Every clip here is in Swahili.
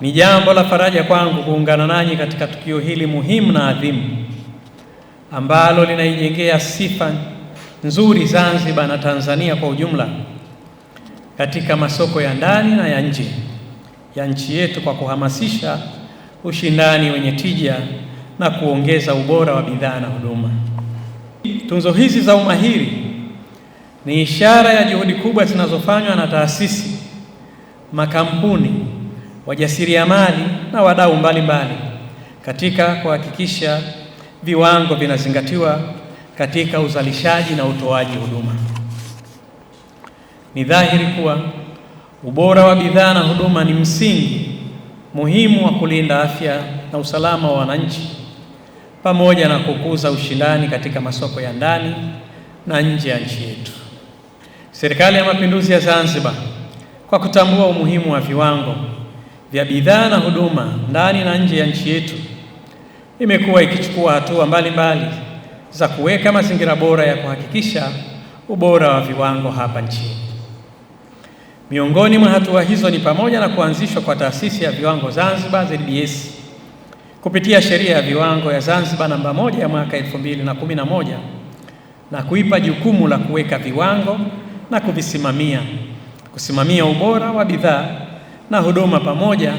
Ni jambo la faraja kwangu kuungana nanyi katika tukio hili muhimu na adhimu ambalo linaijengea sifa nzuri Zanzibar na Tanzania kwa ujumla katika masoko ya ndani na ya nje ya nchi yetu kwa kuhamasisha ushindani wenye tija na kuongeza ubora wa bidhaa na huduma. Tunzo hizi za umahiri ni ishara ya juhudi kubwa zinazofanywa na taasisi, makampuni, wajasiriamali na wadau mbalimbali katika kuhakikisha viwango vinazingatiwa katika uzalishaji na utoaji huduma. Ni dhahiri kuwa ubora wa bidhaa na huduma ni msingi muhimu wa kulinda afya na usalama wa wananchi pamoja na kukuza ushindani katika masoko ya ndani na nje ya nchi yetu. Serikali ya Mapinduzi ya Zanzibar, kwa kutambua umuhimu wa viwango vya bidhaa na huduma ndani na nje ya nchi yetu, imekuwa ikichukua hatua mbalimbali za kuweka mazingira bora ya kuhakikisha ubora wa viwango hapa nchini. Miongoni mwa hatua hizo ni pamoja na kuanzishwa kwa Taasisi ya Viwango Zanzibar ZBS kupitia Sheria ya Viwango ya Zanzibar namba 1 ya mwaka 2011 na kuipa jukumu la kuweka viwango na kuvisimamia, kusimamia ubora wa bidhaa na huduma pamoja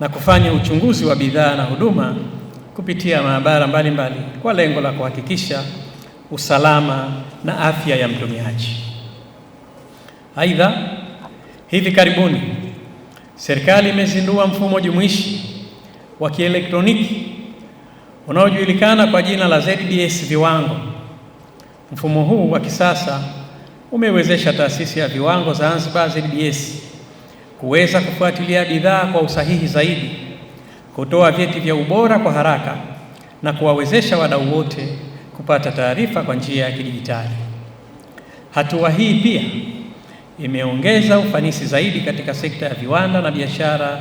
na kufanya uchunguzi wa bidhaa na huduma kupitia maabara mbalimbali kwa lengo la kuhakikisha usalama na afya ya mtumiaji. Aidha, hivi karibuni serikali imezindua mfumo jumuishi wa kielektroniki unaojulikana kwa jina la ZBS Viwango. Mfumo huu wa kisasa umewezesha Taasisi ya Viwango Zanzibar ZBS kuweza kufuatilia bidhaa kwa usahihi zaidi, kutoa vyeti vya ubora kwa haraka na kuwawezesha wadau wote kupata taarifa kwa njia ya kidijitali. Hatua hii pia imeongeza ufanisi zaidi katika sekta ya viwanda na biashara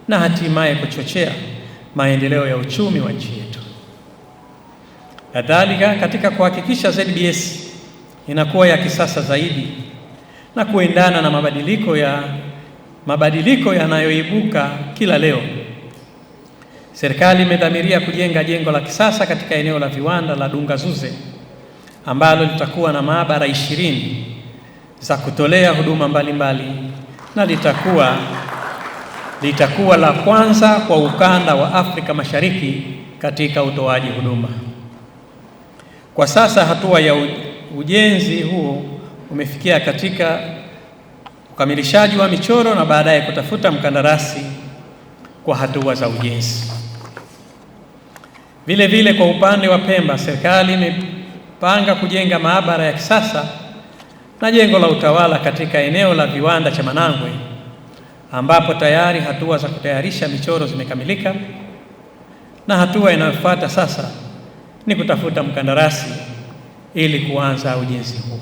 na hatimaye kuchochea maendeleo ya uchumi wa nchi yetu. Kadhalika, katika kuhakikisha ZBS inakuwa ya kisasa zaidi na kuendana na mabadiliko yanayoibuka kila leo, serikali imedhamiria kujenga jengo la kisasa katika eneo la viwanda la Dungazuze ambalo litakuwa na maabara 20 za kutolea huduma mbalimbali na litakuwa la kwanza kwa ukanda wa Afrika Mashariki katika utoaji huduma. Kwa sasa hatua ya ujenzi huo umefikia katika ukamilishaji wa michoro na baadaye kutafuta mkandarasi kwa hatua za ujenzi. Vile vile kwa upande wa Pemba, serikali imepanga kujenga maabara ya kisasa na jengo la utawala katika eneo la viwanda cha Manangwe ambapo tayari hatua za kutayarisha michoro zimekamilika na hatua inayofuata sasa ni kutafuta mkandarasi ili kuanza ujenzi huu.